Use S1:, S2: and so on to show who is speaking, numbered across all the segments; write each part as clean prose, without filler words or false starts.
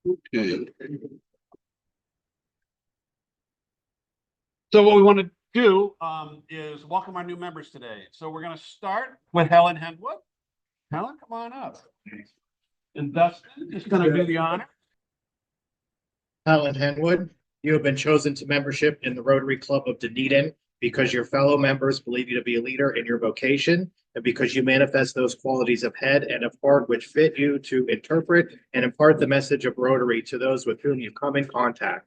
S1: Okay. So what we want to do is welcome our new members today. So we're going to start with Helen Henwood. Helen, come on up. And Dustin is going to do the honor.
S2: Helen Henwood, you have been chosen to membership in the Rotary Club of Dunedin because your fellow members believe you to be a leader in your vocation and because you manifest those qualities of head and of heart which fit you to interpret and impart the message of Rotary to those with whom you come in contact.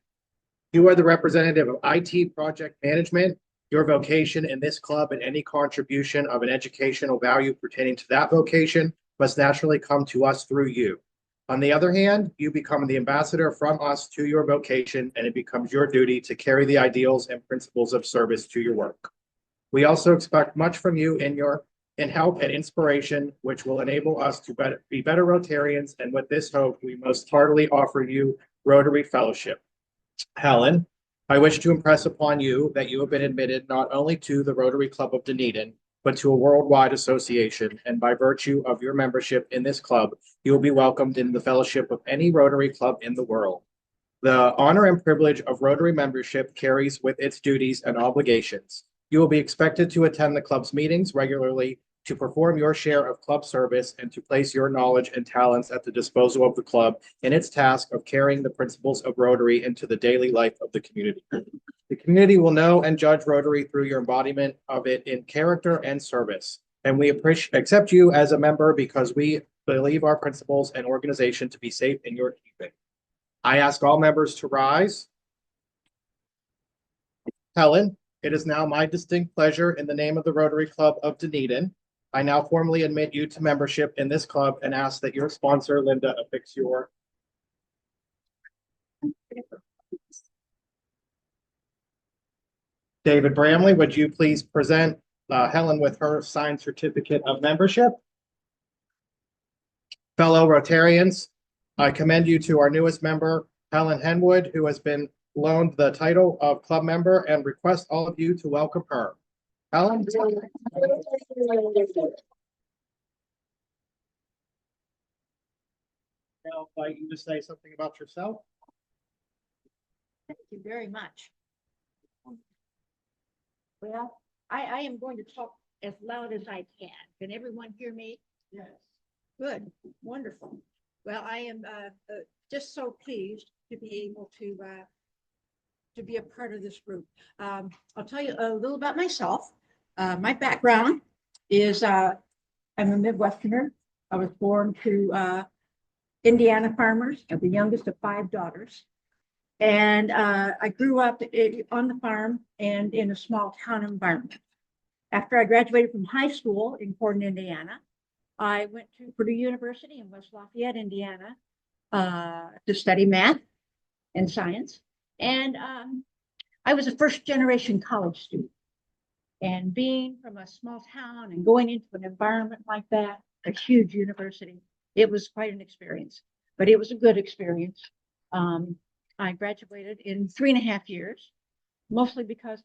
S2: You are the representative of IT project management. Your vocation in this club and any contribution of an educational value pertaining to that vocation must naturally come to us through you. On the other hand, you become the ambassador from us to your vocation, and it becomes your duty to carry the ideals and principles of service to your work. We also expect much from you in help and inspiration, which will enable us to be better Rotarians, and with this hope, we most heartily offer you Rotary Fellowship. Helen, I wish to impress upon you that you have been admitted not only to the Rotary Club of Dunedin, but to a worldwide association, and by virtue of your membership in this club, you will be welcomed in the fellowship of any Rotary Club in the world. The honor and privilege of Rotary membership carries with its duties and obligations. You will be expected to attend the club's meetings regularly, to perform your share of club service, and to place your knowledge and talents at the disposal of the club in its task of carrying the principles of Rotary into the daily life of the community. The community will know and judge Rotary through your embodiment of it in character and service. And we accept you as a member because we believe our principles and organization to be safe in your keeping. I ask all members to rise. Helen, it is now my distinct pleasure in the name of the Rotary Club of Dunedin. I now formally admit you to membership in this club and ask that your sponsor, Linda, affix your. David Bramley, would you please present Helen with her signed certificate of membership? Fellow Rotarians, I commend you to our newest member, Helen Henwood, who has been loaned the title of club member, and request all of you to welcome her. Helen? I'll invite you to say something about yourself.
S3: Thank you very much. Well, I am going to talk as loud as I can. Can everyone hear me?
S2: Yes.
S3: Good, wonderful. Well, I am just so pleased to be able to be a part of this group. I'll tell you a little about myself. My background is I'm a Midwesterner. I was born to Indiana farmers, I'm the youngest of 5 daughters. And I grew up on the farm and in a small town environment. After I graduated from high school in Corydon, Indiana, I went to Purdue University in West Lafayette, Indiana, to study math and science. And I was a first-generation college student. And being from a small town and going into an environment like that, a huge university, it was quite an experience, but it was a good experience. I graduated in 3.5 years, mostly because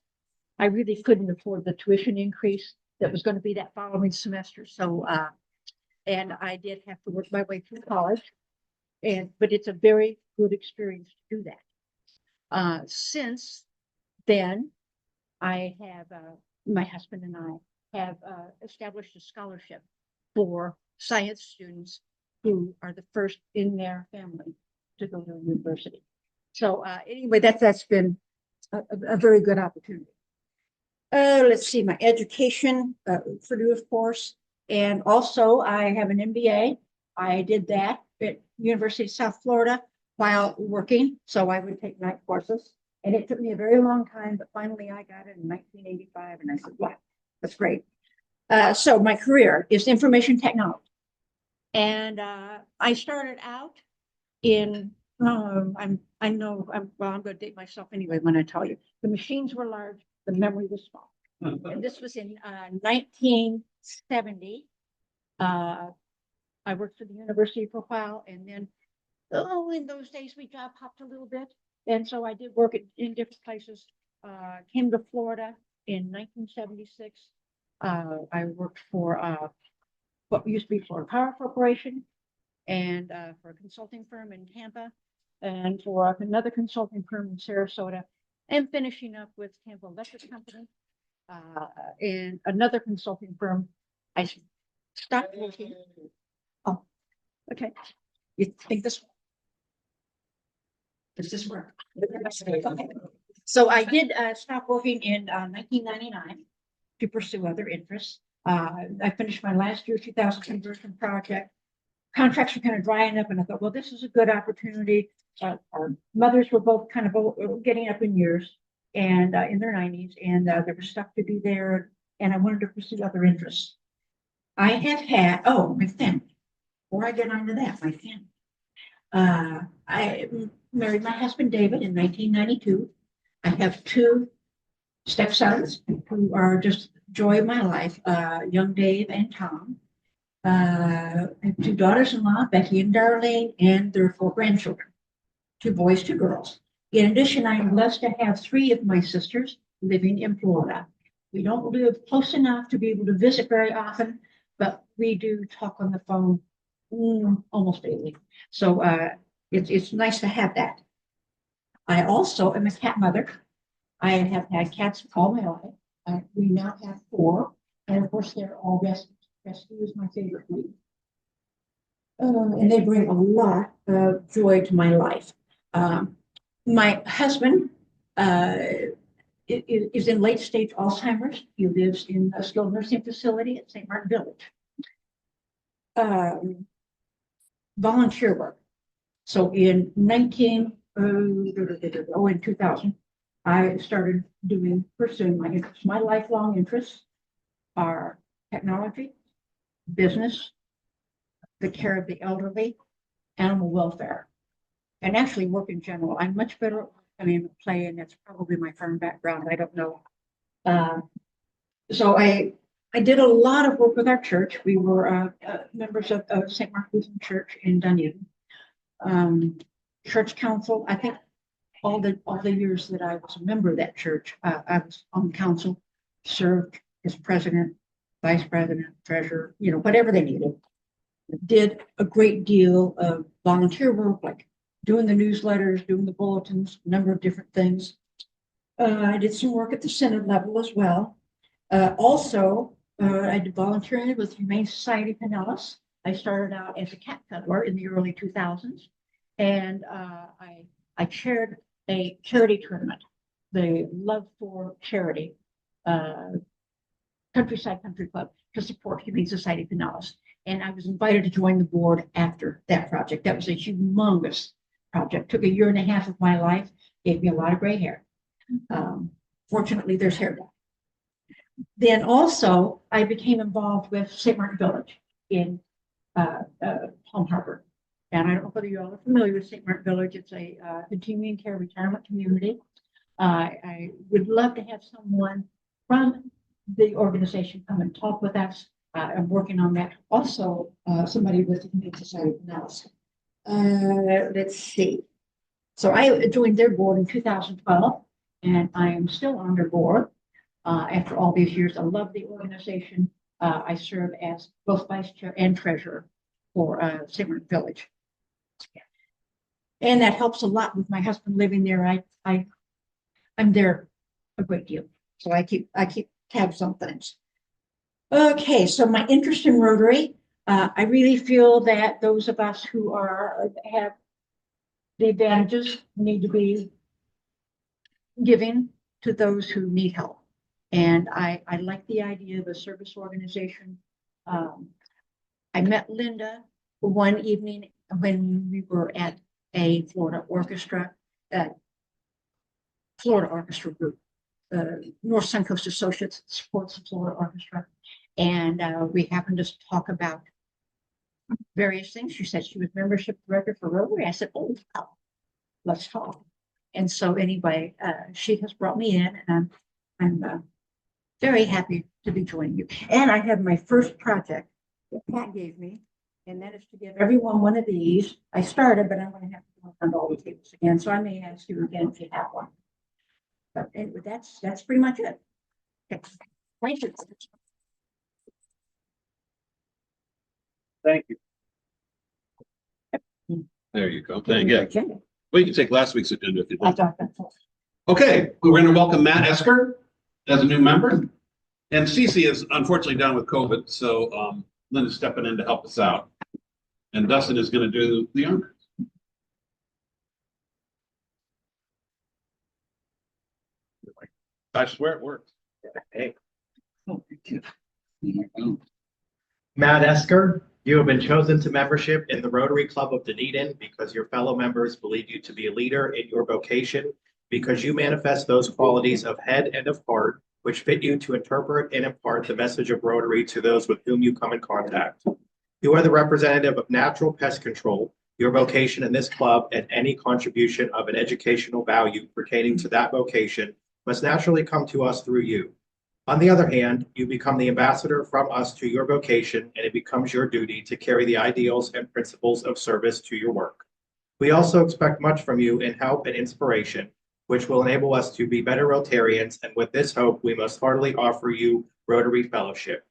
S3: I really couldn't afford the tuition increase that was going to be that following semester. So, and I did have to work my way through college, but it's a very good experience to do that. Since then, I have, my husband and I have established a scholarship for science students who are the first in their family to go to university. So anyway, that's been a very good opportunity. Let's see, my education, Purdue, of course, and also I have an MBA. I did that at University of South Florida while working, so I would take night courses. And it took me a very long time, but finally I got it in 1985, and I said, wow, that's great. So my career is information technology. And I started out in, I know, I'm going to date myself anyway when I tell you. The machines were large, the memory was small. And this was in 1970. I worked for the university for a while, and then, in those days we job hopped a little bit. And so I did work in different places. Came to Florida in 1976. I worked for what used to be Florida Power Corporation, and for a consulting firm in Tampa. and for another consulting firm in Sarasota, and finishing up with Tampa Electric Company, and another consulting firm. I stopped working. Oh, okay. You think this? Does this work? Okay. So I did stop working in 1999 to pursue other interests. I finished my last year 2000 conversion project. Contracts were kind of drying up, and I thought, well, this is a good opportunity. Our mothers were both kind of getting up in years and in their 90s, and there was stuff to do there, and I wanted to pursue other interests. I have had, oh, my family. Before I get onto that, my family. I married my husband David in 1992. I have two stepsons who are just joy of my life, young Dave and Tom. I have two daughters-in-law, Becky and Darlene, and their 4 grandchildren, 2 boys, 2 girls. In addition, I am blessed to have 3 of my sisters living in Florida. We don't live close enough to be able to visit very often, but we do talk on the phone almost daily. So it's nice to have that. I also am a cat mother. I have had cats all my life. We now have 4, and of course they're all rescued. Rescue is my favorite breed. And they bring a lot of joy to my life. My husband is in late stage Alzheimer's. He lives in a skilled nursing facility at St. Martin Village. Volunteer work. So in 2000, I started pursuing my interests. My lifelong interests are technology, business, the care of the elderly, animal welfare, and actually work in general. I'm much better at play, and that's probably my farm background. I don't know. So I did a lot of work with our church. We were members of St. Mark Lutheran Church in Dunedin. Church council, I think all the years that I was a member of that church, I was on council, served as president, vice president, treasurer, whatever they needed. Did a great deal of volunteer work, like doing the newsletters, doing the bulletins, a number of different things. I did some work at the Synod level as well. Also, I did volunteering with Humane Society Pinellas. I started out as a cat cuddler in the early 2000s, and I chaired a charity tournament, the Love for Charity Countryside Country Club, to support Humane Society Pinellas. And I was invited to join the board after that project. That was a humongous project. Took 1.5 years of my life, gave me a lot of gray hair. Fortunately, there's hair dye. Then also, I became involved with St. Martin Village in Palm Harbor. And I don't know whether you all are familiar with St. Martin Village. It's a continuing care retirement community. I would love to have someone from the organization come and talk with us. I'm working on that. Also, somebody with the Humane Society Pinellas. Let's see. So I joined their board in 2012, and I am still on their board after all these years. I love the organization. I serve as both vice chair and treasurer for St. Martin Village. And that helps a lot with my husband living there. I'm there a great deal. So I keep tabs on things. Okay, so my interest in Rotary, I really feel that those of us who have the advantages need to be giving to those who need help. And I like the idea of a service organization. I met Linda one evening when we were at a Florida orchestra group. North Suncoast Associates supports the Florida Orchestra. And we happened to talk about various things. She said she was membership director for Rotary. I said, oh, wow, let's talk. And so anyway, she has brought me in, and I'm very happy to be joining you. And I have my first project that Pat gave me, and that is to give everyone one of these. I started, but I'm going to have to go around all the tables again. So I may ask you again if you have one. But anyway, that's pretty much it. Okay. Thank you.
S1: Thank you. There you go. Thank you.
S3: Okay.
S1: Well, you can take last week's agenda if you'd
S3: I
S1: like.
S3: thought that's all.
S1: Okay, we're going to welcome Matt Esker as a new member. And Cece is unfortunately done with COVID, so Linda's stepping in to help us out. And Dustin is going to do the honors. I swear it works.
S2: Hey. Matt Esker, you have been chosen to membership in the Rotary Club of Dunedin because your fellow members believe you to be a leader in your vocation, because you manifest those qualities of head and of heart which fit you to interpret and impart the message of Rotary to those with whom you come in contact. You are the representative of natural pest control. Your vocation in this club and any contribution of an educational value pertaining to that vocation must naturally come to us through you. On the other hand, you become the ambassador from us to your vocation, and it becomes your duty to carry the ideals and principles of service to your work. We also expect much from you in help and inspiration, which will enable us to be better Rotarians, and with this hope, we most heartily offer you Rotary Fellowship.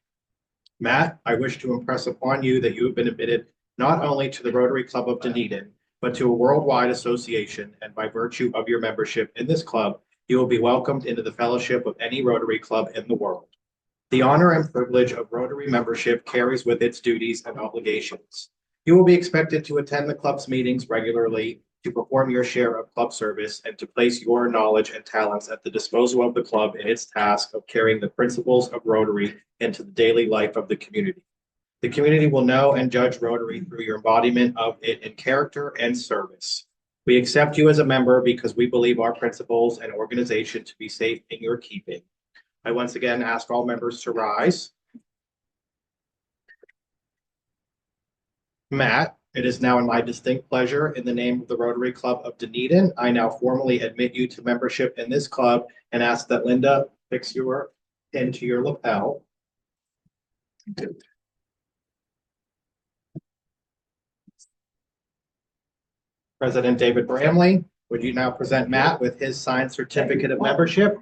S2: Matt, I wish to impress upon you that you have been admitted not only to the Rotary Club of Dunedin, but to a worldwide association, and by virtue of your membership in this club, you will be welcomed into the fellowship of any Rotary Club in the world. The honor and privilege of Rotary membership carries with its duties and obligations. You will be expected to attend the club's meetings regularly, to perform your share of club service, and to place your knowledge and talents at the disposal of the club in its task of carrying the principles of Rotary into the daily life of the community. The community will know and judge Rotary through your embodiment of it in character and service. We accept you as a member because we believe our principles and organization to be safe in your keeping. I once again ask all members to rise. Matt, it is now in my distinct pleasure, in the name of the Rotary Club of Dunedin, I now formally admit you to membership in this club and ask that Linda fix your pin to your lapel. President David Bramley, would you now present Matt with his signed certificate of membership?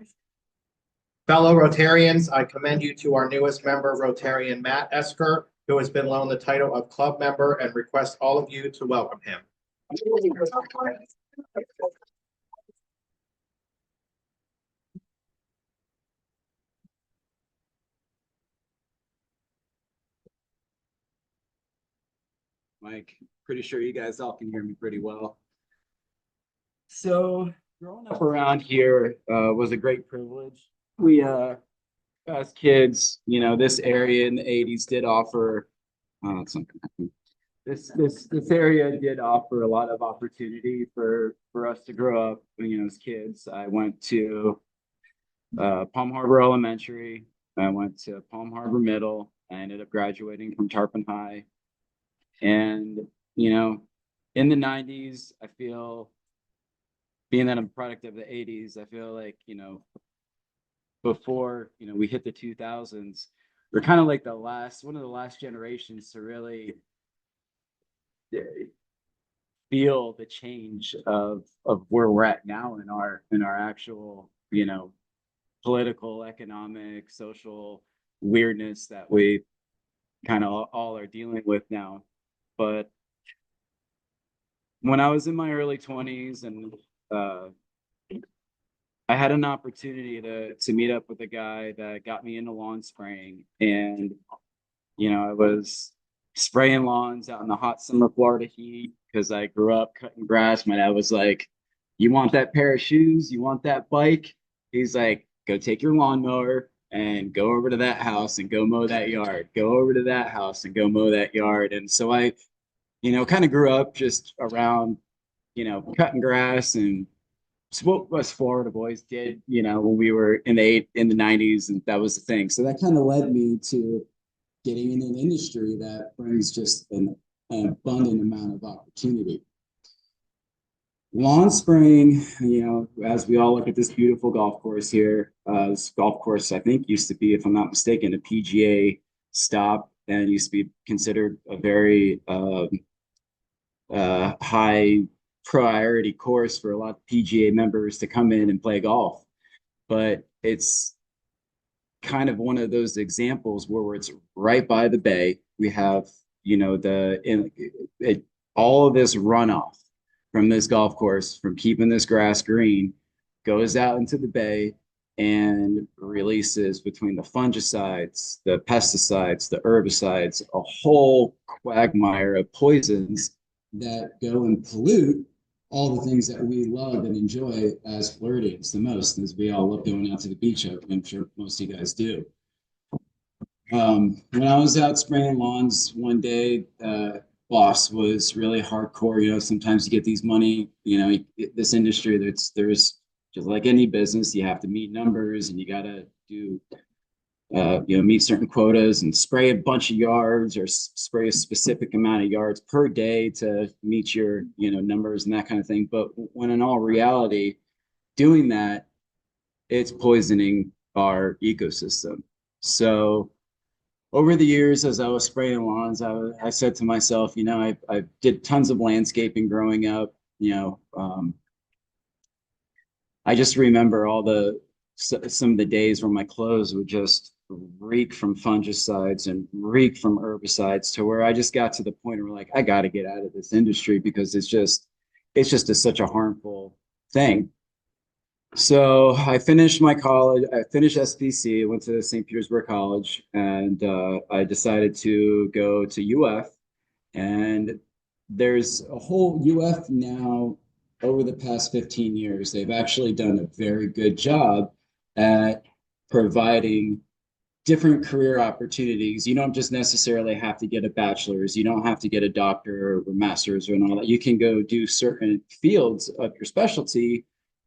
S2: Fellow Rotarians, I commend you to our newest member, Rotarian Matt Esker, who has been loaned the title of club member, and request all of you to welcome him.
S4: Mike, pretty sure you guys all can hear me pretty well. So growing up around here was a great privilege. We as kids, you know, this area in the 80s did offer this area did offer a lot of opportunity for us to grow up, you know, as kids. I went to Palm Harbor Elementary. I went to Palm Harbor Middle. I ended up graduating from Tarpon High. And, you know, in the 90s, I feel, being that I'm a product of the 80s, I feel like, you know, before, you know, we hit the 2000s, we're kind of like one of the last generations to really feel the change of where we're at now in our actual, you know, political, economic, social weirdness that we kind of all are dealing with now. But when I was in my early 20s and I had an opportunity to meet up with a guy that got me into lawn spraying, and you know, I was spraying lawns out in the hot summer Florida heat because I grew up cutting grass. My dad was like, "You want that pair of shoes? You want that bike?" He's like, "Go take your lawnmower and go over to that house and go mow that yard. Go over to that house and go mow that yard." And so I, you know, kind of grew up just around, you know, cutting grass, and it's what us Florida boys did, you know, when we were in the 90s, and that was the thing. So that kind of led me to getting in an industry that brings just an abundant amount of opportunity. Lawn spraying, you know, as we all look at this beautiful golf course here, this golf course, I think, used to be, if I'm not mistaken, a PGA stop, and used to be considered a very high priority course for a lot of PGA members to come in and play golf. But it's kind of one of those examples where it's right by the bay. We have, you know, all of this runoff from this golf course, from keeping this grass green, goes out into the bay and releases between the fungicides, the pesticides, the herbicides, a whole quagmire of poisons that go and pollute all the things that we love and enjoy as Floridians the most, as we all love going out to the beach. I'm sure most of you guys do. When I was out spraying lawns one day, boss was really hardcore. You know, sometimes you get these money, you know, this industry, there's just like any business, you have to meet numbers and you got to do, you know, meet certain quotas and spray a bunch of yards or spray a specific amount of yards per day to meet your, you know, numbers and that kind of thing. But when in all reality, doing that, it's poisoning our ecosystem. So over the years, as I was spraying lawns, I said to myself, you know, I did tons of landscaping growing up, you know, I just remember some of the days where my clothes would just reek from fungicides and reek from herbicides, to where I just got to the point where like, I got to get out of this industry because it's just such a harmful thing. So I finished my college, I finished SPC, went to St. Petersburg College, and I decided to go to UF. And there's a whole UF now. Over the past 15 years, they've actually done a very good job at providing different career opportunities. You don't just necessarily have to get a bachelor's, you don't have to get a doctor or master's and all that. You can go do certain fields of your specialty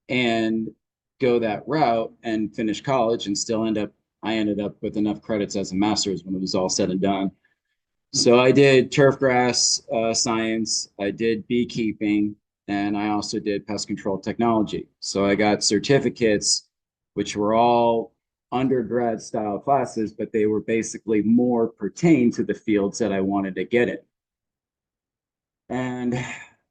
S4: and go that route and finish college and still I ended up with enough credits as a master's when it was all said and done. So I did turf grass science, I did beekeeping, and I also did pest control technology. So I got certificates, which were all undergrad style classes, but they were basically more pertained to the fields that I wanted to get in. And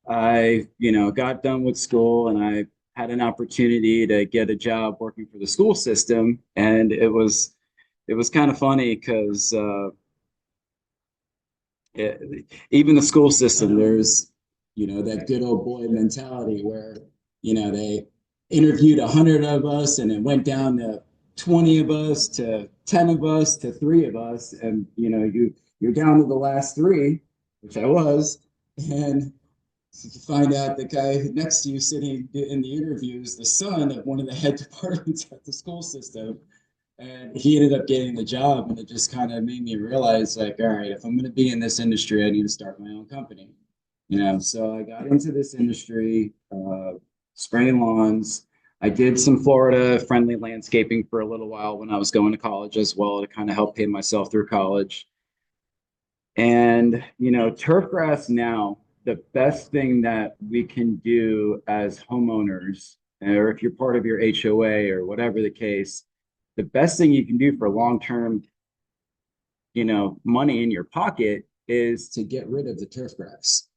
S4: I, you know, got done with school and I had an opportunity to get a job working for the school system. And it was kind of funny because even the school system, there's, you know, that good old boy mentality where, you know, they interviewed 100 of us and it went down to 20 of us to 10 of us to 3 of us. And, you know, you're down to the last 3, which I was. And you find out the guy next to you sitting in the interview is the son of one of the head departments at the school system. And he ended up getting the job. And it just kind of made me realize, like, all right, if I'm going to be in this industry, I need to start my own company. You know, so I got into this industry, spraying lawns. I did some Florida friendly landscaping for a little while when I was going to college as well, to kind of help pay myself through college. And, you know, turf grass now, the best thing that we can do as homeowners, or if you're part of your HOA or whatever the case, the best thing you can do for long-term, you know, money in your pocket is to get rid of the turf grass.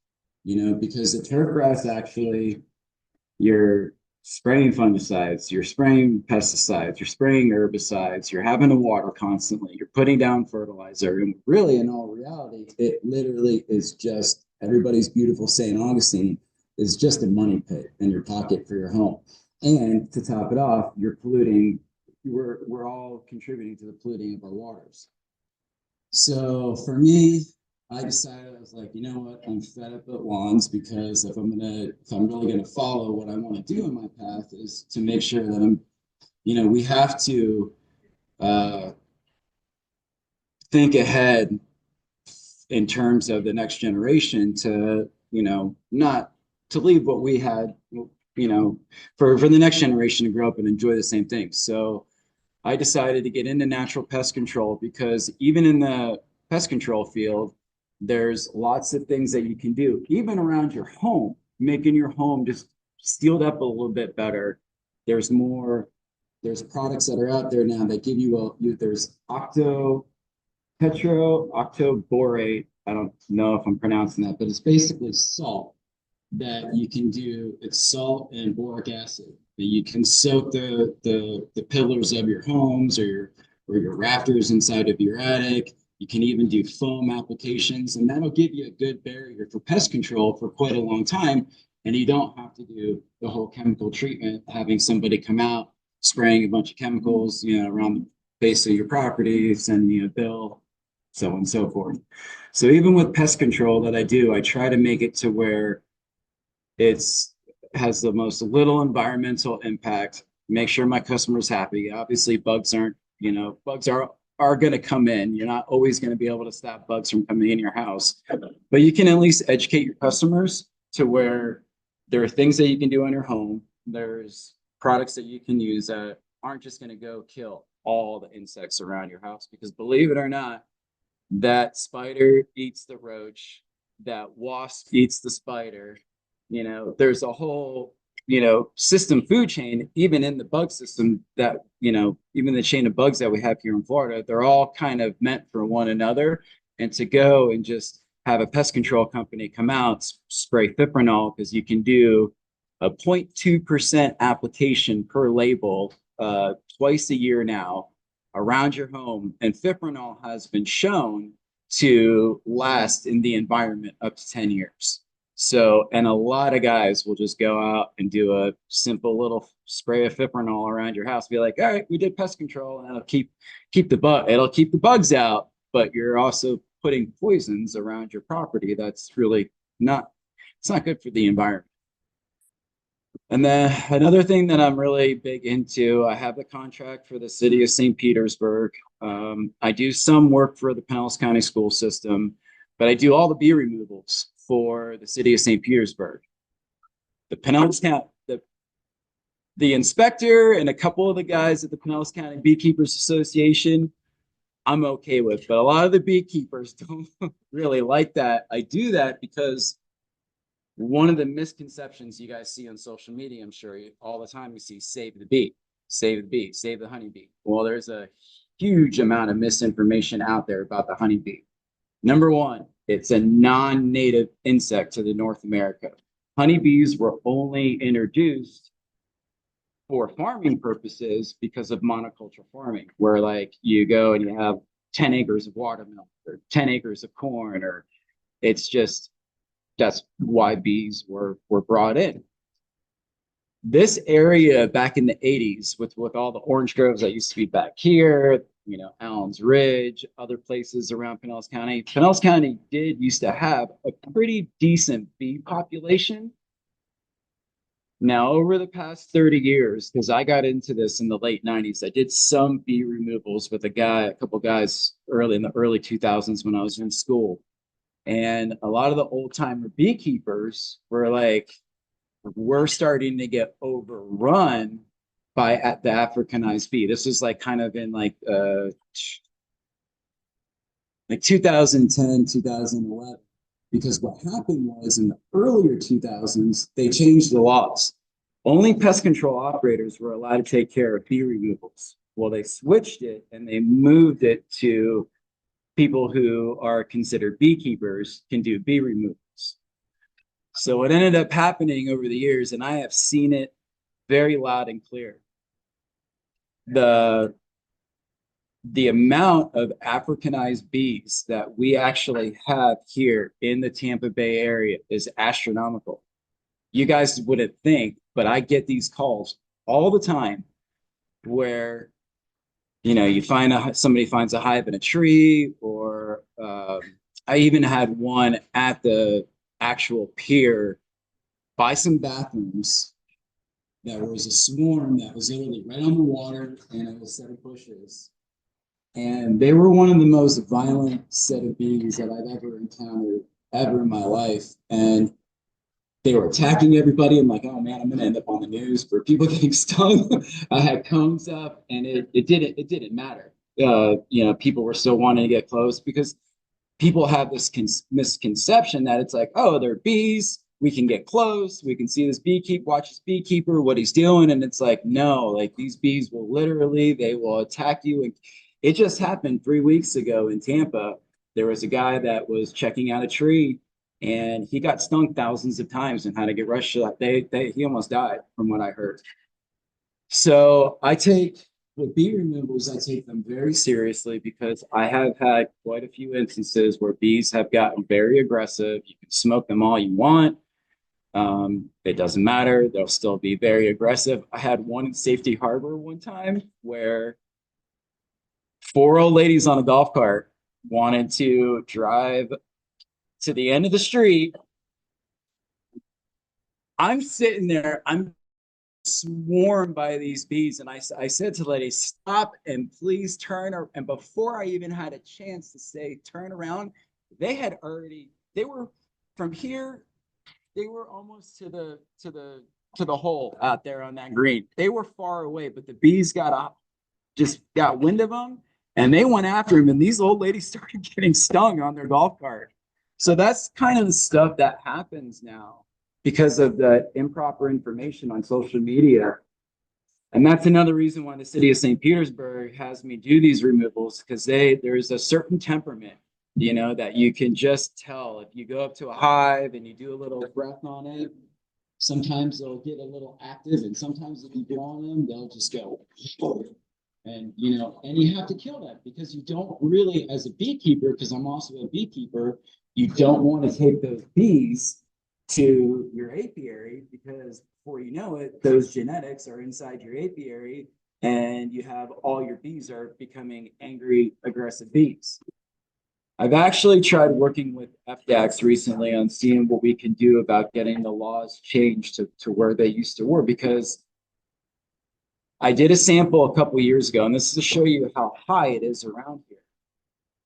S4: You know, because the turf grass actually, you're spraying fungicides, you're spraying pesticides, you're spraying herbicides, you're having to water constantly, you're putting down fertilizer. And really, in all reality, it literally is just, everybody's beautiful St. Augustine is just a money pit in your pocket for your home. And to top it off, you're polluting, we're all contributing to the polluting of our waters. So for me, I decided, I was like, you know what, I'm fed up with lawns, because if I'm really gonna follow what I want to do in my path, is to make sure that I'm, you know, we have to think ahead in terms of the next generation, to, you know, not to leave what we had, you know, for the next generation to grow up and enjoy the same things. So I decided to get into natural pest control, because even in the pest control field, there's lots of things that you can do, even around your home, making your home just sealed up a little bit better. There's products that are out there now that give you there's petro-octoborate. I don't know if I'm pronouncing that, but it's basically salt that you can do. It's salt and boric acid that you can soak the pillars of your homes or your rafters inside of your attic. You can even do foam applications, and that'll give you a good barrier for pest control for quite a long time. And you don't have to do the whole chemical treatment, having somebody come out, spraying a bunch of chemicals, around the base of your property, sending you a bill, so on and so forth. So even with pest control that I do, I try to make it to where has the most little environmental impact, make sure my customer's happy. Obviously, bugs are going to come in. You're not always going to be able to stop bugs from coming in your house, but you can at least educate your customers to where there are things that you can do in your home. There's products that you can use that aren't just going to go kill all the insects around your house, because believe it or not, that spider eats the roach, that wasp eats the spider. There's a whole, system food chain, even in the bug system that, even the chain of bugs that we have here in Florida, they're all kind of meant for one another. And to go and just have a pest control company come out, spray fipronil, because you can do a 0.2% application per label twice a year now around your home. And fipronil has been shown to last in the environment up to 10 years. So, and a lot of guys will just go out and do a simple little spray of fipronil around your house, be like, all right, we did pest control, and it'll keep the bugs out, but you're also putting poisons around your property. That's really it's not good for the environment. And then another thing that I'm really big into, I have the contract for the city of St. Petersburg. I do some work for the Pinellas County school system, but I do all the bee removals for the city of St. Petersburg. The Pinellas County, the inspector and a couple of the guys at the Pinellas County Beekeepers Association, I'm okay with, but a lot of the beekeepers don't really like that. I do that because one of the misconceptions you guys see on social media, I'm sure all the time, you see save the bee, save the bee, save the honeybee. Well, there's a huge amount of misinformation out there about the honeybee. Number one, it's a non-native insect to the North America. Honeybees were only introduced for farming purposes because of monoculture farming, where like you go and you have 10 acres of watermelon or 10 acres of corn, or that's why bees were brought in. This area back in the 80s with all the orange groves that used to be back here, Allen's Ridge, other places around Pinellas County. Pinellas County used to have a pretty decent bee population. Now, over the past 30 years, because I got into this in the late 90s, I did some bee removals with a couple guys in the early 2000s when I was in school. And a lot of the old timer beekeepers were like, we're starting to get overrun by the Africanized bee. This was like kind of in like 2010, 2011. Because what happened was in the earlier 2000s, they changed the laws. Only pest control operators were allowed to take care of bee removals. Well, they switched it and they moved it to people who are considered beekeepers can do bee removals. So what ended up happening over the years, and I have seen it very loud and clear, the amount of Africanized bees that we actually have here in the Tampa Bay area is astronomical. You guys wouldn't think, but I get these calls all the time where, you find somebody finds a hive in a tree, or I even had one at the actual pier by some bathrooms. There was a swarm that was literally right on the water, and it was a set of bushes. And they were one of the most violent set of bees that I've ever encountered ever in my life. And they were attacking everybody. I'm like, oh man, I'm gonna end up on the news for people getting stung. I had cones up, and it didn't matter. People were still wanting to get close because people have this misconception that it's like, oh, they're bees. We can get close. We can see this watch this beekeeper, what he's doing. And it's like, no, like these bees they will attack you. And it just happened 3 weeks ago in Tampa. There was a guy that was checking out a tree, and he got stung thousands of times and had to get rushed. He almost died from what I heard. So with bee removals, I take them very seriously because I have had quite a few instances where bees have gotten very aggressive. You can smoke them all you want. It doesn't matter. They'll still be very aggressive. I had one in Safety Harbor one time where 4 old ladies on a golf cart wanted to drive to the end of the street. I'm sitting there, I'm swarmed by these bees. And I said to the lady, stop and please turn. And before I even had a chance to say turn around, they were from here, they were almost to the hole out there on that green. They were far away, but the bees just got wind of them and they went after him. And these old ladies started getting stung on their golf cart. So that's kind of the stuff that happens now because of the improper information on social media. And that's another reason why the city of St. Petersburg has me do these removals, because there's a certain temperament, that you can just tell. If you go up to a hive and you do a little breath on it, sometimes they'll get a little active, and sometimes if you blow on them, they'll just go. And you have to kill that, because you don't really, as a beekeeper, because I'm also a beekeeper, you don't want to take those bees to your apiary, because before you know it, those genetics are inside your apiary and you have all your bees are becoming angry, aggressive bees. I've actually tried working with FDACs recently on seeing what we can do about getting the laws changed to where they used to were, because I did a sample a couple of years ago, and this is to show you how high it is around here.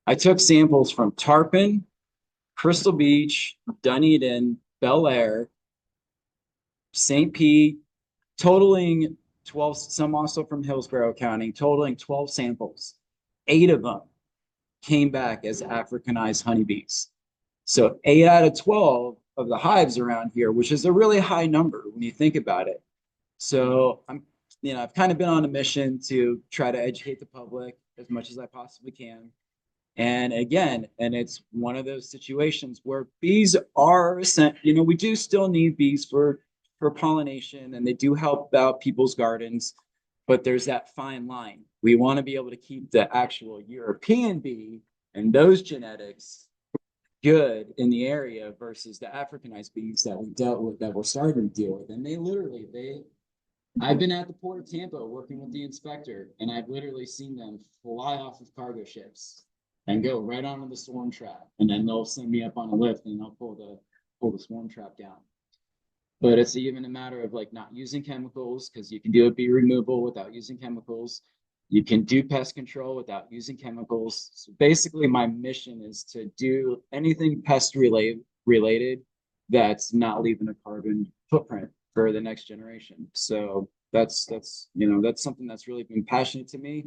S4: I took samples from Tarpon, Crystal Beach, Dunedin, Bel Air, St. Pete, totaling 12, some also from Hillsborough County, totaling 12 samples. 8 of them came back as Africanized honeybees. So 8 out of 12 of the hives around here, which is a really high number when you think about it. So I've kind of been on a mission to try to educate the public as much as I possibly can. And again, it's one of those situations where bees are sent, we do still need bees for pollination, and they do help out people's gardens, but there's that fine line. We want to be able to keep the actual European bee and those genetics good in the area versus the Africanized bees that we dealt with, that we're starting to deal with. And I've been at the port of Tampa working with the inspector, and I've literally seen them fly off of cargo ships and go right onto the swarm trap, and then they'll send me up on a lift and they'll pull the swarm trap down. But it's even a matter of not using chemicals, because you can do a bee removal without using chemicals. You can do pest control without using chemicals. So basically my mission is to do anything pest related that's not leaving a carbon footprint for the next generation. So that's something that's really been passionate to me.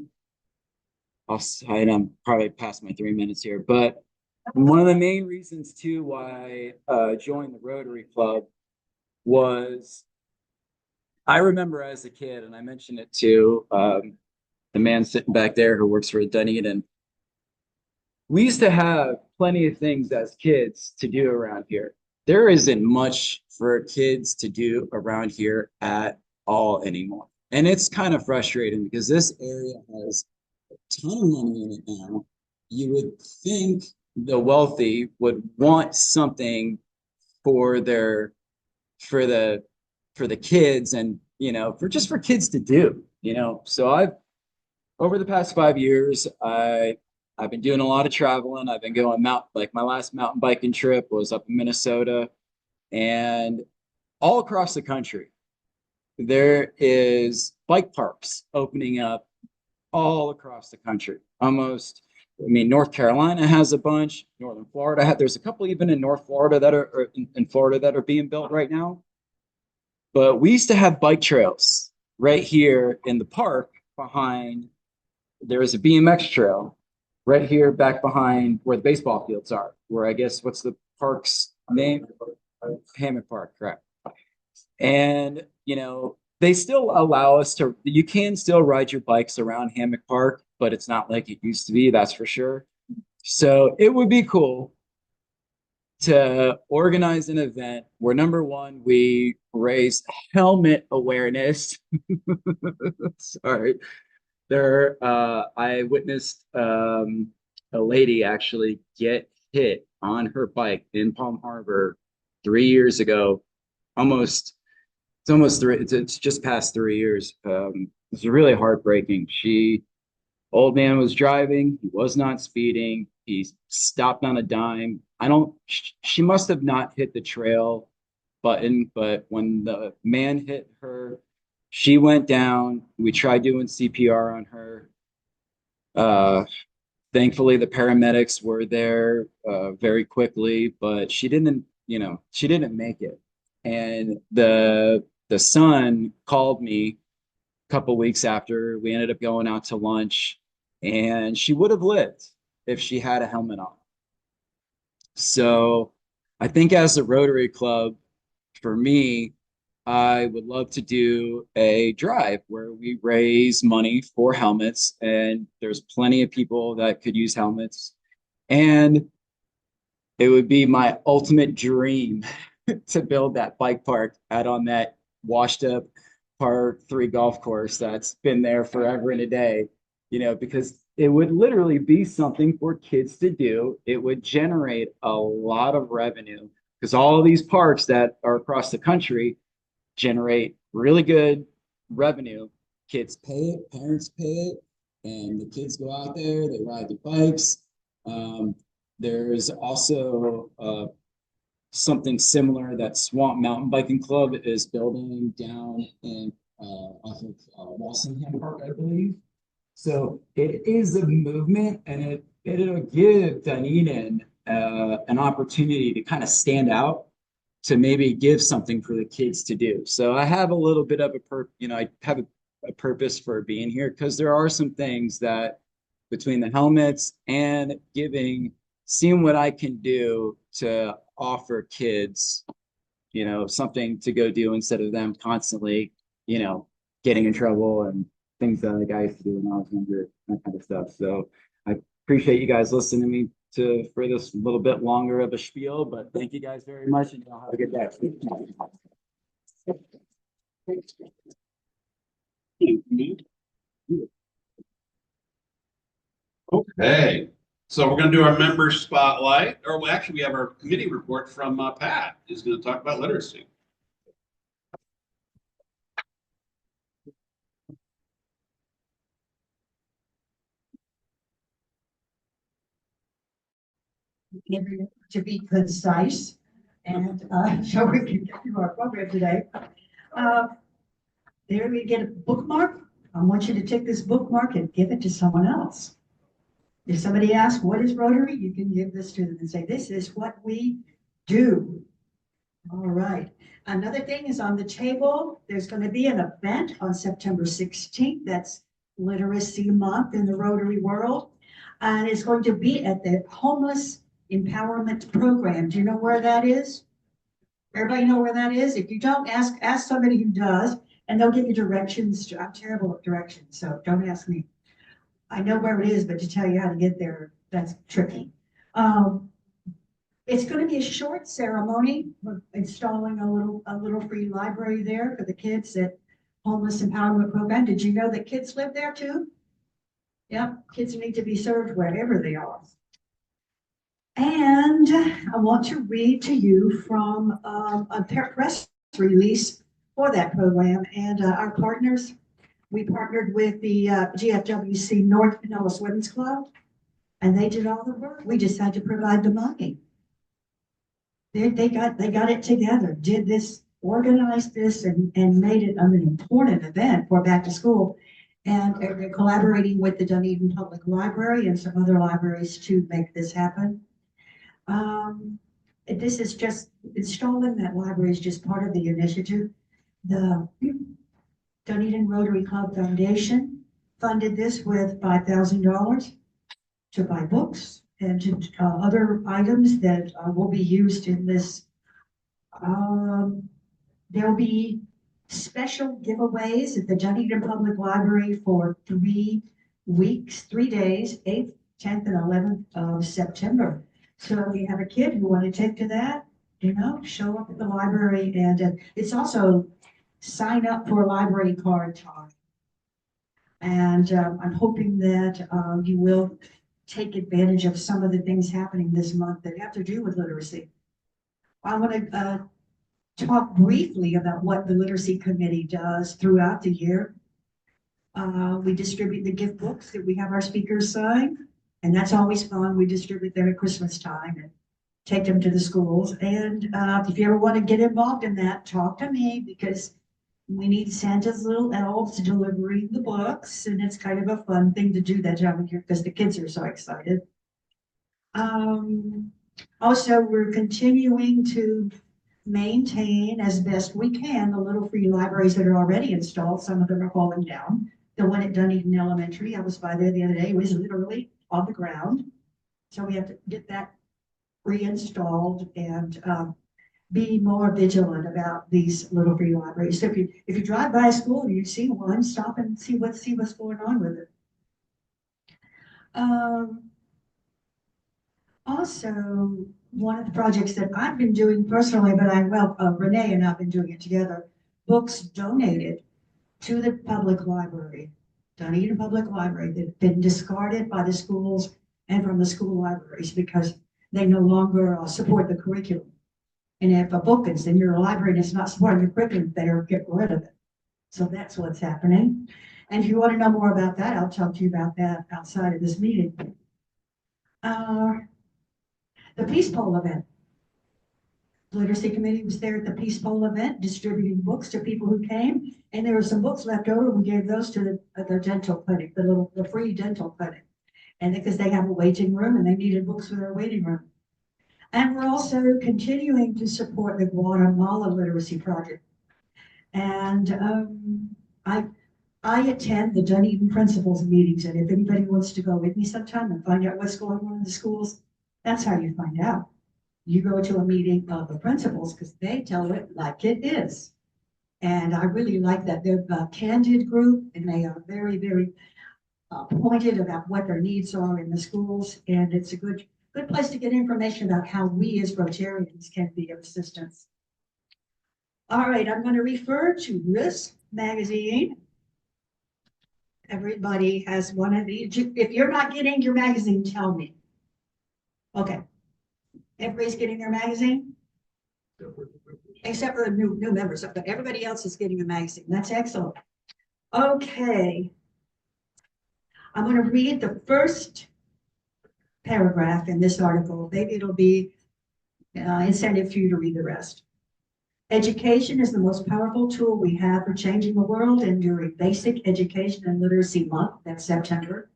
S4: I'm probably past my 3 minutes here, but one of the main reasons too why I joined the Rotary Club was, I remember as a kid, and I mentioned it to the man sitting back there who works for Dunedin. We used to have plenty of things as kids to do around here. There isn't much for kids to do around here at all anymore. And it's kind of frustrating, because this area has a ton of money in it now. You would think the wealthy would want something for the kids, and for kids to do. So over the past 5 years, I've been doing a lot of traveling. I've been going my last mountain biking trip was up in Minnesota, and all across the country there is bike parks opening up all across the country. North Carolina has a bunch. Northern Florida, there's a couple even in North Florida in Florida that are being built right now. But we used to have bike trails right here in the park behind. There is a BMX trail right here back behind where the baseball fields are, where I guess, what's the park's name? Hammock Park, correct. And, they still allow us you can still ride your bikes around Hammock Park, but it's not like it used to be, that's for sure. So it would be cool to organize an event where, number one, we raise helmet awareness. Sorry. I witnessed a lady actually get hit on her bike in Palm Harbor 3 years ago it's almost three, it's just past 3 years. It's really heartbreaking. Old man was driving, he was not speeding, he stopped on a dime. She must have not hit the trail button, but when the man hit her, she went down. We tried doing CPR on her. Thankfully, the paramedics were there very quickly, but she didn't make it. And the son called me a couple weeks after. We ended up going out to lunch, and she would have lived if she had a helmet on. So I think as a Rotary Club, for me, I would love to do a drive where we raise money for helmets, and there's plenty of people that could use helmets. And it would be my ultimate dream to build that bike park out on that washed up par 3 golf course that's been there forever and a day, because it would literally be something for kids to do. It would generate a lot of revenue because all of these parks that are across the country generate really good revenue. Kids pay it, parents pay it, and the kids go out there, they ride the bikes. There's also something similar that Swamp Mountain Biking Club is building down in off of Walsingham Park, I believe. So it is a movement, and it'll give Dunedin an opportunity to kind of stand out, to maybe give something for the kids to do. So I have a little bit of I have a purpose for being here, because there are some things that between the helmets and seeing what I can do to offer kids, something to go do instead of them constantly, getting in trouble and things that like I used to do when I was younger, that kind of stuff. So I appreciate you guys listening to me for this little bit longer of a spiel, but thank you guys very much, and y'all have a good day.
S1: Okay, so we're gonna do our member spotlight, or well, actually, we have our committee report from Pat, who's gonna talk about literacy.
S5: To be concise and so we can get through our program today. There we get a bookmark. I want you to take this bookmark and give it to someone else. If somebody asks, what is Rotary? You can give this to them and say, this is what we do. All right. Another thing is on the table, there's going to be an event on September 16th. That's Literacy Month in the Rotary world. And it's going to be at the Homeless Empowerment Program. Do you know where that is? Everybody know where that is? If you don't, ask somebody who does, and they'll give you directions. I'm terrible at directions, so don't ask me. I know where it is, but to tell you how to get there, that's tricky. It's going to be a short ceremony. We're installing a little free library there for the kids at Homeless Empowerment Program. Did you know that kids live there too? Yep, kids need to be served wherever they are. And I want to read to you from a press release for that program. And our partners, we partnered with the GFWC North Pinellas Women's Club, and they did all the work. We just had to provide the money. They got it together, did this, organized this, and made it an important event for back to school. And they're collaborating with the Dunedin Public Library and some other libraries to make this happen. This is just installing that library is just part of the initiative. The Dunedin Rotary Club Foundation funded this with $5,000 to buy books and to other items that will be used in this. There'll be special giveaways at the Dunedin Public Library for 3 weeks, 3 days, 8th, 10th, and 11th of September. So if you have a kid you want to take to that, show up at the library, and it's also sign up for library card time. And I'm hoping that you will take advantage of some of the things happening this month that have to do with literacy. I want to talk briefly about what the literacy committee does throughout the year. We distribute the gift books that we have our speakers sign, and that's always fun. We distribute them at Christmas time and take them to the schools. And if you ever want to get involved in that, talk to me, because we need Santa's little elves delivering the books, and it's kind of a fun thing to do that time of year because the kids are so excited. Also, we're continuing to maintain as best we can the little free libraries that are already installed. Some of them are falling down. The one at Dunedin Elementary, I was by there the other day, was literally on the ground. So we have to get that reinstalled and be more vigilant about these little free libraries. So if you drive by a school and you see one, stop and see what's going on with it. Also, one of the projects that I've been doing personally, but Renee and I've been doing it together, books donated to the public library, Dunedin Public Library, that have been discarded by the schools and from the school libraries because they no longer support the curriculum. And if a book is in your library and it's not supporting the curriculum, they better get rid of it. So that's what's happening. And if you want to know more about that, I'll talk to you about that outside of this meeting. The Peace Pole event. The Literacy Committee was there at the Peace Pole event, distributing books to people who came, and there were some books left over. We gave those to the dental clinic, the free dental clinic, and because they have a waiting room and they needed books for their waiting room. And we're also continuing to support the Guatemala Literacy Project. And I attend the Dunedin principals meetings, and if anybody wants to go with me sometime and find out what's going on in the schools, that's how you find out. You go to a meeting of the principals because they tell it like it is. And I really like that. They're a candid group, and they are very, very pointed about what their needs are in the schools. And it's a good place to get information about how we as Rotarians can be of assistance. All right, I'm going to refer to this magazine. Everybody has one of these. If you're not getting your magazine, tell me. Okay. Everybody's getting their magazine? Except for the new members, but everybody else is getting a magazine. That's excellent. Okay. I'm going to read the first paragraph in this article. Maybe it'll be incentive for you to read the rest. Education is the most powerful tool we have for changing the world, and during Basic Education and Literacy Month, that's September,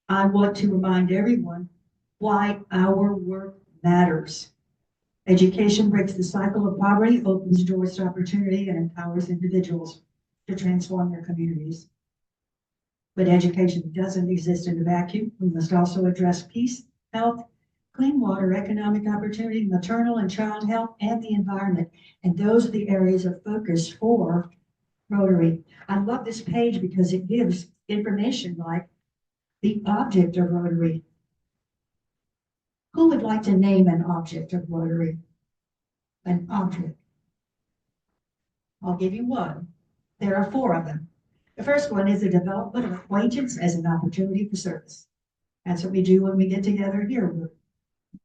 S5: I want to remind everyone why our work matters. Education breaks the cycle of poverty, opens doors to opportunity, and empowers individuals to transform their communities. But education doesn't exist in a vacuum. We must also address peace, health, clean water, economic opportunity, maternal and child health, and the environment. And those are the areas of focus for Rotary. I love this page because it gives information like the object of Rotary. Who would like to name an object of Rotary? An object. I'll give you one. There are 4 of them. The first one is the development of acquaintance as an opportunity for service. That's what we do when we get together here. We're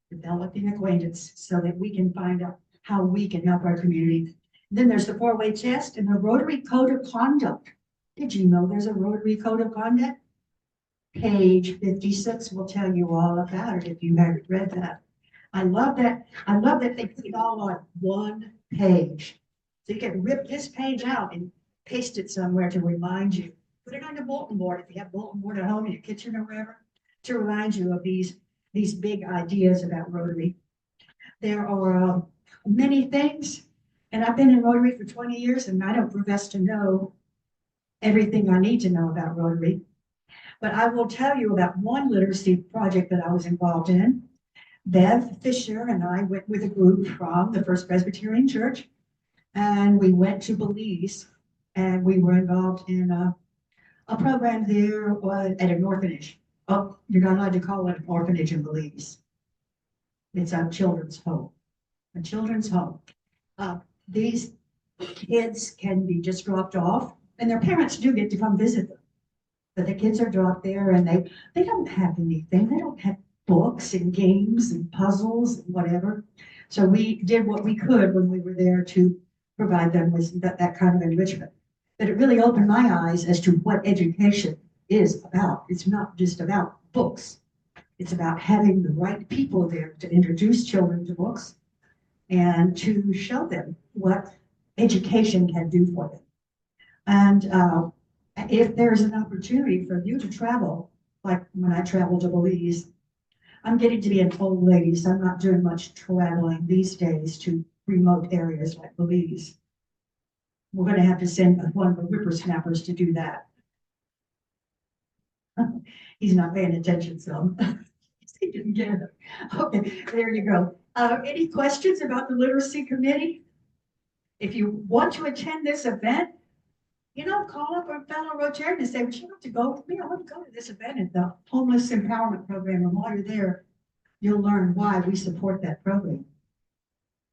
S5: developing acquaintance so that we can find out how we can help our community. Then there's the 4-way test and the Rotary Code of Conduct. Did you know there's a Rotary Code of Conduct? Page 56 will tell you all about it if you haven't read that. I love that. I love that they put it all on one page. So you can rip this page out and paste it somewhere to remind you. Put it on the bulletin board if you have a bulletin board at home in your kitchen or wherever, to remind you of these big ideas about Rotary. There are many things, and I've been in Rotary for 20 years, and I don't profess to know everything I need to know about Rotary. But I will tell you about one literacy project that I was involved in. Bev Fisher and I went with a group from the First Presbyterian Church, and we went to Belize, and we were involved in a program there at an orphanage. Oh, you're not allowed to call it an orphanage in Belize. It's a children's home. A children's home. These kids can be just dropped off, and their parents do get to come visit them. But the kids are dropped there, and they don't have anything. They don't have books and games and puzzles and whatever. So we did what we could when we were there to provide them with that kind of enrichment. But it really opened my eyes as to what education is about. It's not just about books. It's about having the right people there to introduce children to books and to show them what education can do for them. And if there's an opportunity for you to travel, like when I travel to Belize, I'm getting to be an old lady, so I'm not doing much traveling these days to remote areas like Belize. We're going to have to send one of the whippersnappers to do that. He's not paying attention, so he didn't get it. Okay, there you go. Any questions about the literacy committee? If you want to attend this event, you know, call up a fellow Rotarian and say, would you like to go with me? I want to go to this event at the Homeless Empowerment Program. And while you're there, you'll learn why we support that program.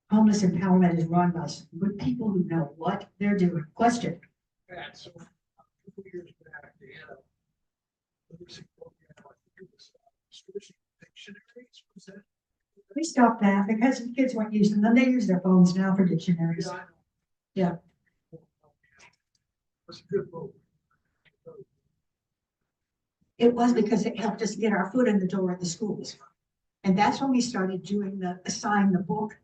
S5: Homeless empowerment is run by good people who know what they're doing. Question?
S6: So a couple years back, they had a literacy program, I think it was source dictionaries, was that?
S5: We stopped that because the kids weren't using them. They use their phones now for dictionaries.
S6: Yeah, I know.
S5: Yeah.
S6: That's a good program.
S5: It was because it helped us get our foot in the door at the schools. And that's when we started doing assign the book.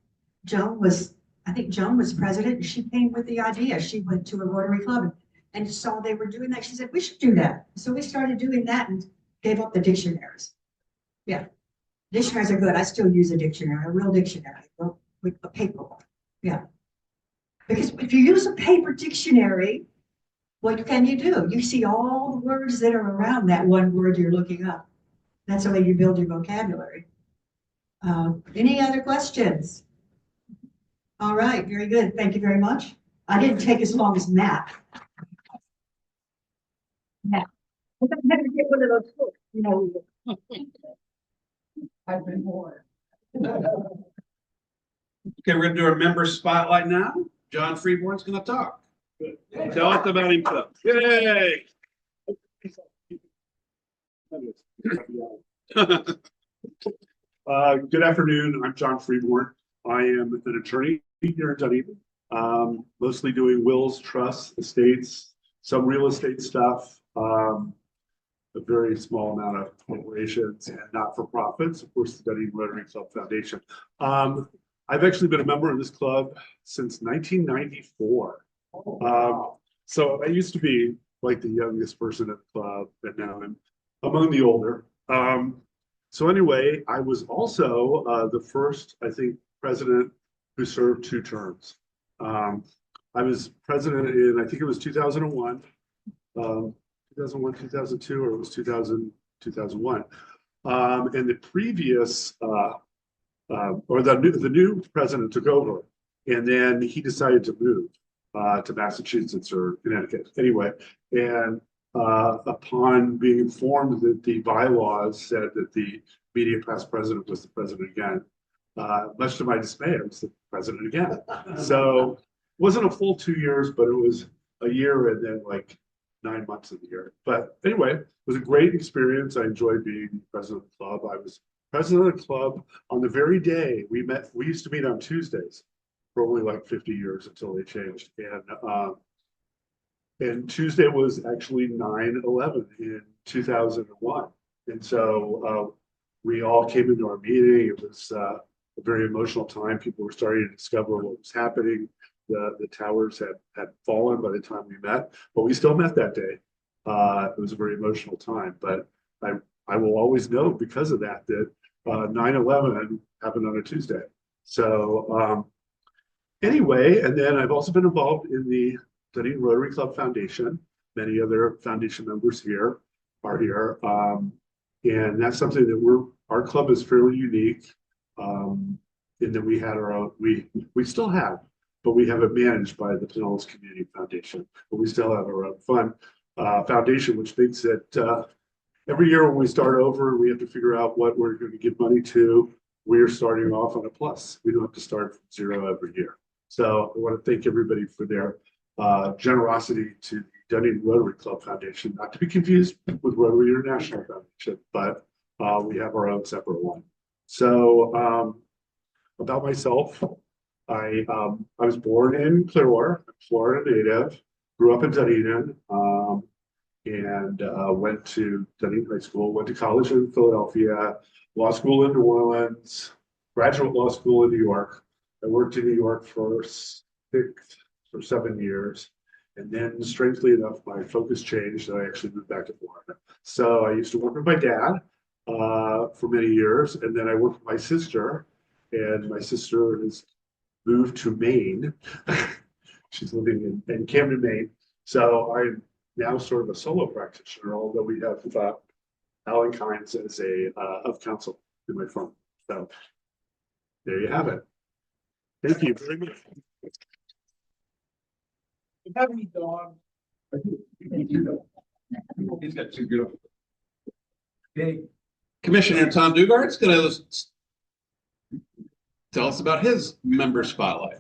S5: I think Joan was president, and she came with the idea. She went to a Rotary Club and saw they were doing that. She said, we should do that. So we started doing that and gave up the dictionaries. Yeah. Dictionaries are good. I still use a dictionary, a real dictionary, with a paper one. Yeah. Because if you use a paper dictionary, what can you do? You see all the words that are around that one word you're looking up. That's the way you build your vocabulary. Any other questions? All right, very good. Thank you very much. I didn't take as long as Matt. Matt, I'm gonna have to get one of those books, you know. I've been bored.
S1: Okay, we're gonna do our member spotlight now. John Freeborn's gonna talk. Tell us about himself. Yay!
S7: Good afternoon. I'm John Freeborn. I am an attorney here in Dunedin, mostly doing wills, trusts, estates, some real estate stuff, a very small amount of corporations and not-for-profits, of course, the Dunedin Rotary Club Foundation. I've actually been a member of this club since 1994. So I used to be like the youngest person at the club, and now I'm among the older. So anyway, I was also the first, I think, president who served 2 terms. I was president in, I think it was 2001, 2001, 2002, or it was 2000, 2001. And the previous, or the new president took over, and then he decided to move to Massachusetts or Connecticut. Anyway, and upon being informed that the bylaws said that the immediate past president was the president again, much to my dismay, I was the president again. So it wasn't a full 2 years, but it was a year and then like 9 months of the year. But anyway, it was a great experience. I enjoyed being president of the club. I was president of the club on the very day we met. We used to meet on Tuesdays for only like 50 years until they changed. And Tuesday was actually 9/11 in 2001. And so we all came into our meeting. It was a very emotional time. People were starting to discover what was happening. The towers had fallen by the time we met, but we still met that day. It was a very emotional time, but I will always know because of that 9/11 happened on a Tuesday. So anyway, and then I've also been involved in the Dunedin Rotary Club Foundation. Many other foundation members here are here. And that's something that our club is fairly unique in that we had our own, we still have, but we have it managed by the Pinellas Community Foundation. But we still have our own fund foundation, which makes it every year when we start over, we have to figure out what we're going to give money to. We're starting off on a plus. We don't have to start from 0 every year. So I want to thank everybody for their generosity to the Dunedin Rotary Club Foundation, not to be confused with Rotary International Foundation, but we have our own separate one. So about myself, I was born in Clearwater, Florida native, grew up in Dunedin, and went to Dunedin High School, went to college in Philadelphia, law school in New Orleans, graduate law school in New York. I worked in New York for 7 years. And then strangely enough, my focus changed and I actually moved back to Florida. So I used to work with my dad for many years. And then I worked with my sister, and my sister has moved to Maine. She's living in Camden, Maine. So I'm now sort of a solo practitioner, although we have Helen Kynes as of counsel in my firm. So there you have it. Thank you very much.
S6: Do you have any dogs?
S1: He's got two good.
S6: Big.
S1: Commissioner Tom Dugart's gonna tell us about his member spotlight.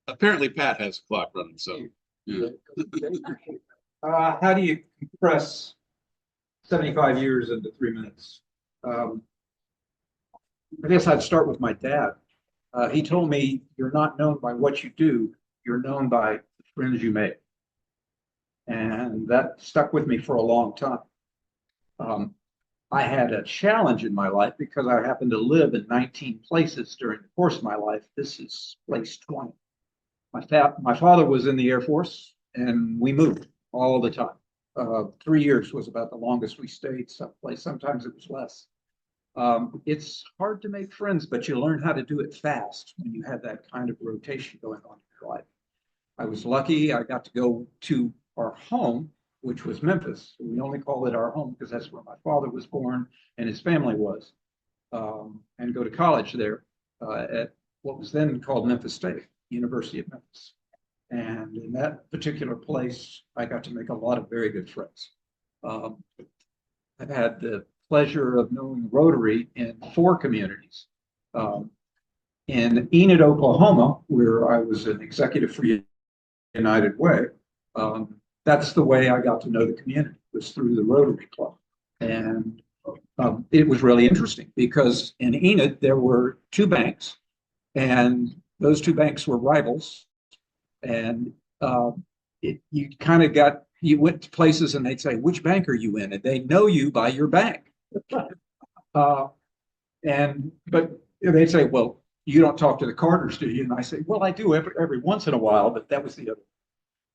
S1: Apparently Pat has a clock running, so. Yeah.
S8: How do you compress 75 years into 3 minutes? I guess I'd start with my dad. He told me, you're not known by what you do, you're known by the friends you make. And that stuck with me for a long time. I had a challenge in my life because I happened to live in 19 places during the course of my life. This is place 20. My father was in the Air Force, and we moved all the time. 3 years was about the longest we stayed someplace. Sometimes it was less. It's hard to make friends, but you learn how to do it fast when you have that kind of rotation going on in your life. I was lucky. I got to go to our home, which was Memphis. We only call it our home because that's where my father was born and his family was, and go to college there at what was then called Memphis State, University of Memphis. And in that particular place, I got to make a lot of very good friends. I've had the pleasure of knowing Rotary in 4 communities. In Enid, Oklahoma, where I was an executive for United Way, that's the way I got to know the community, was through the Rotary Club. And it was really interesting because in Enid, there were 2 banks, and those 2 banks were rivals. And you kind of you went to places and they'd say, which bank are you in? And they know you by your bank. But they'd say, well, you don't talk to the Carters, do you? And I say, well, I do every once in a while, but that was the other.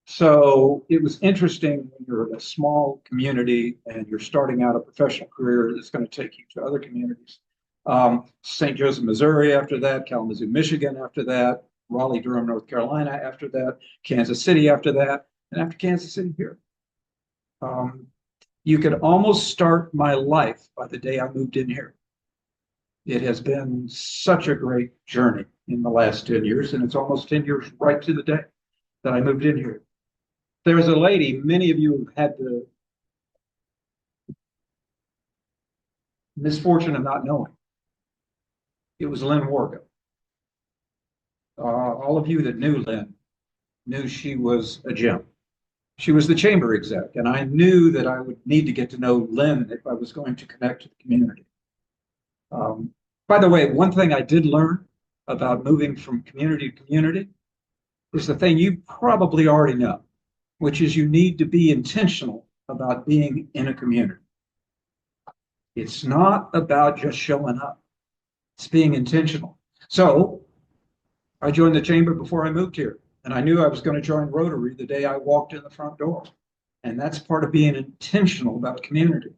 S8: So it was interesting when you're in a small community and you're starting out a professional career that's going to take you to other communities. St. Joseph, Missouri after that, Kalamazoo, Michigan after that, Raleigh, Durham, North Carolina after that, Kansas City after that, and after Kansas City here. You could almost start my life by the day I moved in here. It has been such a great journey in the last 10 years, and it's almost 10 years right to the day that I moved in here. There's a lady, many of you have had the misfortune of not knowing. It was Lynn Wargo. All of you that knew Lynn knew she was a gem. She was the chamber exec, and I knew that I would need to get to know Lynn if I was going to connect to the community. By the way, one thing I did learn about moving from community to community is the thing you probably already know, which is you need to be intentional about being in a community. It's not about just showing up. It's being intentional. So I joined the chamber before I moved here, and I knew I was going to join Rotary the day I walked in the front door. And that's part of being intentional about community.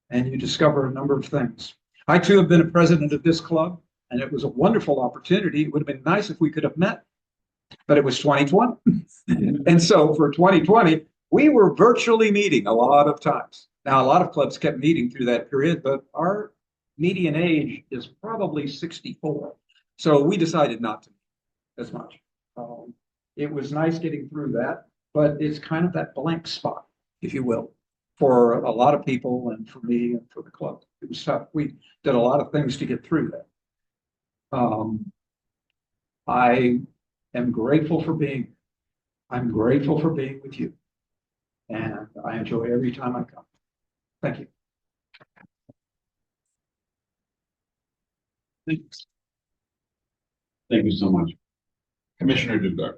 S8: And you discover a number of things. I too have been a president of this club, and it was a wonderful opportunity. It would have been nice if we could have met, but it was 2020. And so for 2020, we were virtually meeting a lot of times. Now, a lot of clubs kept meeting through that period, but our median age is probably 64. So we decided not to meet as much. It was nice getting through that, but it's kind of that blank spot, if you will, for a lot of people and for me and for the club. It was tough. We did a lot of things to get through that. I am grateful for being, I'm grateful for being with you. And I enjoy every time I come. Thank you.
S1: Thanks. Thank you so much. Commissioner Duggar.